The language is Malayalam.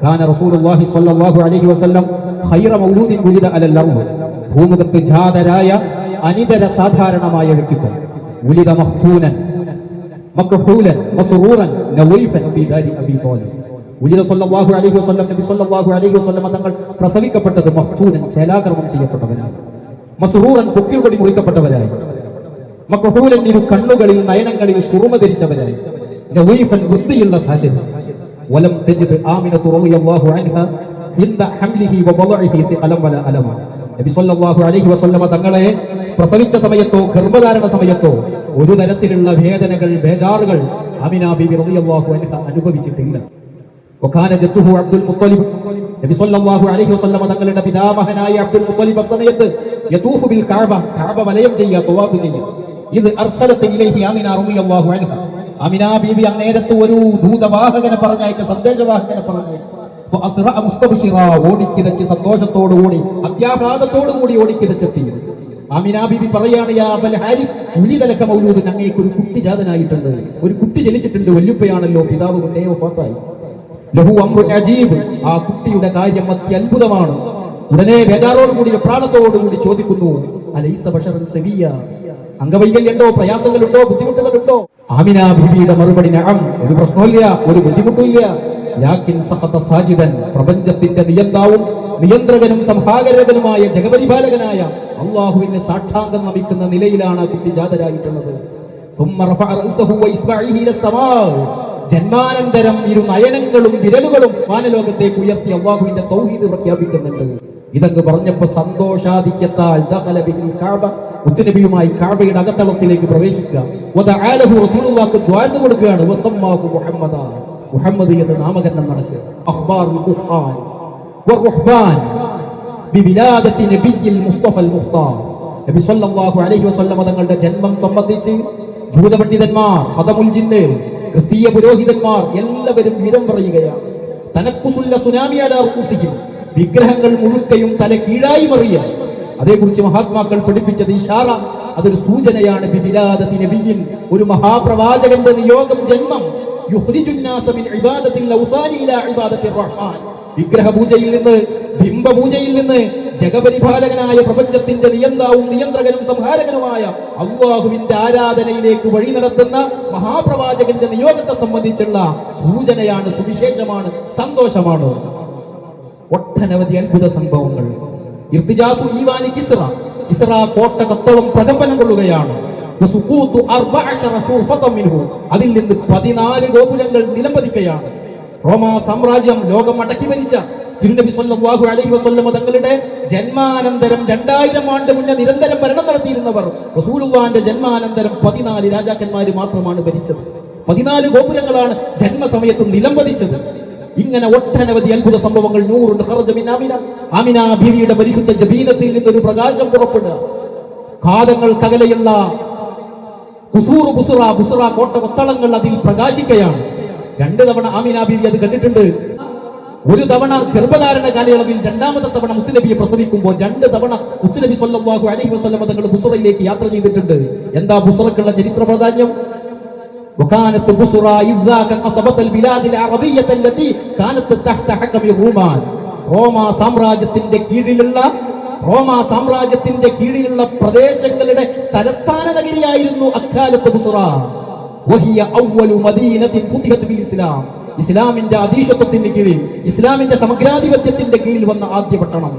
കാന റസൂലുള്ളാഹി സ്വല്ലല്ലാഹു അലൈഹി വസല്ലം ഖൈറ മൗലൂദിൻ ഉലിദ അലൽ അർദ്. ഭൂമുഖത്ത് ജാതരായ അനിതര സാധാരണമായ വ്യക്തിത്വം. ഉലിദ മഖ്തൂനൻ മക്ഹൂലൻ മസ്റൂറൻ നവീഫൻ ഫീ ദാരി അബീ ത്വാലിബ്. ഉലിദ സ്വല്ലല്ലാഹു അലൈഹി വസല്ലം, നബി സ്വല്ലല്ലാഹു അലൈഹി വസല്ലം തങ്ങൾ പ്രസവിക്കപ്പെട്ടത് മഖ്തൂനൻ ചേലാകർമ്മം ചെയ്യപ്പെട്ടവരായി, മസ്റൂറൻ പൊക്കിൽ കൊടി മുറിക്കപ്പെട്ടവരായി, മക്ഹൂലൻ ഇരു കണ്ണുകളിൽ നയനങ്ങളിൽ സുറുമ ധരിച്ചവരായി, നവീഫൻ വൃത്തിയുള്ള സാഹചര്യം. വലം തജിദ് ആമിനത്തു റളിയല്ലാഹു അൻഹാ ഇൻദ ഹംലിഹി വബളഇഹി ഫി അലം വല അലമ. നബി സല്ലല്ലാഹു അലൈഹി വസല്ലമ തങ്ങളെ പ്രസവിച്ച സമയത്തോ ഗർഭധാരണ സമയത്തോ ഒരു തരത്തിലുള്ള വേദനകൾ ബേജാറുകൾ ആമിന ബീബി റളിയല്ലാഹു അൻഹ അനുഭവിച്ചിട്ടില്ല. വകാന ജദ്ദുഹു അബ്ദുൽ മുത്തലിബ്, നബി സല്ലല്ലാഹു അലൈഹി വസല്ലമ തങ്ങളുടെ പിതാമഹനായ അബ്ദുൽ മുത്തലിബ് സമയത്ത് യതൂഫു ബിൽ കഅബ, കഅബ വലയം ചെയ്യുക, തവാഫ് ചെയ്യുക. ഇത് അർസലത്ത് ഇലൈഹി ആമിന റളിയല്ലാഹു അൻഹ. ആമിന ബീബി അന്നേരത്ത് ഒരു ദൂതവാഹകനെ പറഞ്ഞയച്ച, സന്ദേശവാഹകനെ പറഞ്ഞയച്ച. ഓടിക്കിതച്ച് സന്തോഷത്തോടുകൂടി അത്യാഹ്ലാദത്തോടുകൂടി ഓടിക്കിതച്ചെത്തി. ആമിന ബീബി പറയാണ്, യാ അബൽ ഹാരിസ് ഉലിദ ലക മൗലൂദ്, അങ്ങേക്ക് ഒരു കുട്ടി ജാതനായിട്ടുണ്ട്, ഒരു കുട്ടി ജനിച്ചിട്ടുണ്ട്, വല്യുപ്പയാണല്ലോ, പിതാവ് മുന്നേ വഫാത്തായി. ലഹു അംറുൻ അജീബ്, ആ കുട്ടിയുടെ കാര്യം അത്യത്ഭുതമാണ്. ഉടനെ ബേജാറോടുകൂടി പ്രാണത്തോടുകൂടി ചോദിക്കുന്നു, അലൈസ ബശറൻ സവിയ്യ, അംഗവൈകല്യമുണ്ടോ, പ്രയാസങ്ങളുണ്ടോ, ബുദ്ധിമുട്ടുകളുണ്ടോ? ആമിന ബീബിയുടെ മറുപടി നഅം, ഒരു പ്രശ്നമില്ല, ഒരു ബുദ്ധിമുട്ടില്ല. ലാകിൻ സഖത സാജിദൻ, പ്രപഞ്ചത്തിന്റെ നിയന്താവും നിയന്ത്രകനും സംഹാരകനുമായ ജഗപരിപാലകനായ അല്ലാഹുവിനെ സാക്ഷാംഗം നമിക്കുന്ന നിലയിലാണ് കുട്ടി ജാതരായിട്ടുള്ളത്. സുമ്മ റഫഅ റഅസഹു വഇസ്ബഅഹി ഇല സമാ, ജന്മാനന്തരം ഇരു നയനങ്ങളും വിരലുകളും വാനലോകത്തേക്ക് ഉയർത്തി അല്ലാഹുവിന്റെ തൗഹീദ് പ്രഖ്യാപിക്കുന്നുണ്ട്. ഇതങ്ങ് പറഞ്ഞപ്പോ സന്തോഷാധിക്യത്താൽ ദഖല ബിൽ കഅബ, മുത്തുനബിയുമായി കഅബയുടെ അകത്തളത്തിലേക്ക് പ്രവേശിക്കുക. വദഅലഹു റസൂലുള്ളാഹിക്ക് ദുആ കൊടുക്കുകയാണ്. വസമ്മാഹു മുഹമ്മദ, മുഹമ്മദ് എന്ന് നാമകരണം നടക്കുക. അഖ്ബാറുൽ ഖുർആൻ വറുഹ്ബാൻ ബിവിലാദത്തി നബിയിൽ മുസ്തഫൽ മുഖ്താർ. നബി സല്ലല്ലാഹു അലൈഹി വസല്ലം തങ്ങളുടെ ജന്മം സംബന്ധിച്ച് ജൂത പണ്ഡിതന്മാർ, ഖദമുൽ ജിന്ന്, ക്രിസ്തീയ പുരോഹിതന്മാർ എല്ലാവരും വിവരം പറയുകയാണ്. തനക്കുസുല്ല സുനാമി അലാ റൂസിഹിം, വിഗ്രഹങ്ങൾ മുഴുക്കയും തല കീഴായി മറിയ. അതേക്കുറിച്ച് മഹാത്മാക്കൾ പഠിപ്പിച്ചത് ഇഷാറ, അതൊരു സൂചനയാണ്. ബിവിലാദത്തി നബിയിൽ, ഒരു മഹാപ്രവാചകന്റെ നിയോഗം, ജന്മം. യുഖ്രിജുന്നാസ മിൻ ഇബാദത്തിൽ ഔസാനി ഇലാ ഇബാദത്തിർ റഹ്മാൻ, വിഗ്രഹപൂജയിൽ നിന്ന്, ബിംബപൂജയിൽ നിന്ന് ജഗപരിപാലകനായ പ്രപഞ്ചത്തിന്റെ നിയന്താവും നിയന്ത്രകനും സംഹാരകനുമായ അല്ലാഹുവിന്റെ ആരാധനയിലേക്ക് വഴി നടത്തുന്ന മഹാപ്രവാചകന്റെ നിയോഗത്തെ സംബന്ധിച്ചുള്ള സൂചനയാണ്, സുവിശേഷമാണ്, സന്തോഷമാണ്. ഒട്ടനവധി അത്ഭുത സംഭവങ്ങൾ. ഇർത്തിജാസു ഈവാനി കിസ്റ, കിസ്റ കോട്ട കത്തോളം പ്രകമ്പനം കൊള്ളുകയാണ്. അതിൽ നിന്ന് 14 ഗോപുരങ്ങൾ നിലംപതിക്കുകയാണ്. റോമാ സാമ്രാജ്യം ലോകം അടക്കി ഭരിച്ച തിരുനബി സല്ലല്ലാഹു അലൈഹി വസല്ലം തങ്ങളുടെ ജന്മാനന്തരം 2000 ആണ്ട് മുന്നേ നിരന്തരം ഭരണം നടത്തിയിരുന്നവർ, റസൂലുള്ളാഹിന്റെ ജന്മാനന്തരം 14 രാജാക്കന്മാർ മാത്രമാണ് ഭരിച്ചത്. 14 ഗോപുരങ്ങളാണ് ജന്മസമയത്ത് നിലംപതിച്ചത്. ഇങ്ങനെ ഒട്ടനവധി അത്ഭുത സംഭവങ്ങൾ. നൂറുണ്ട് ഖറജ മിൻ ആമിന, ആമിന ബീവിയുടെ പരിശുദ്ധ ജബീനത്തിൽ നിന്നൊരു പ്രകാശം പുറപ്പെടുക. കാതങ്ങൾക്കകലെയുള്ള കുസൂറു ബുസ്റ, ബുസ്റ കോട്ട കൊത്തളങ്ങൾ അതിൽ പ്രകാശിക്കുകയാണ്. 2 തവണ ആമിന ബീവി അത് കണ്ടിട്ടുണ്ട്. ഒരു തവണ ഗർഭധാരണ കാലയളവിൽ, 2ാമത്തെ തവണ മുത്തുനബിയെ പ്രസവിക്കുമ്പോൾ 2 തവണ മുത്തുനബി സല്ലല്ലാഹു അലൈഹി വസല്ലം തങ്ങൾ ബുസ്റയിലേക്ക് യാത്ര ചെയ്തിട്ടുണ്ട്. എന്താ ബുസ്റക്കുള്ള ചരിത്ര പ്രാധാന്യം? وكانت بصرى إذ ذاك قصبة البلاد العربية التي كانت تحت حكم الرومان. റോമാ സാമ്രാജ്യത്തിന്റെ കീഴിലുള്ള പ്രദേശങ്ങളുടെ തലസ്ഥാന നഗരിയായിരുന്നു അക്കാലത്ത് ബുസ്റ. വഹിയ അവ്വലു മദീനത്തിൻ ഫുതിഹത് ഫിൽ ഇസ്ലാം, ഇസ്ലാമിന്റെ അധീശത്വത്തിന്റെ കീഴിൽ, ഇസ്ലാമിന്റെ സമഗ്രാധിപത്യത്തിന്റെ കീഴിൽ വന്ന ആദ്യ പട്ടണം.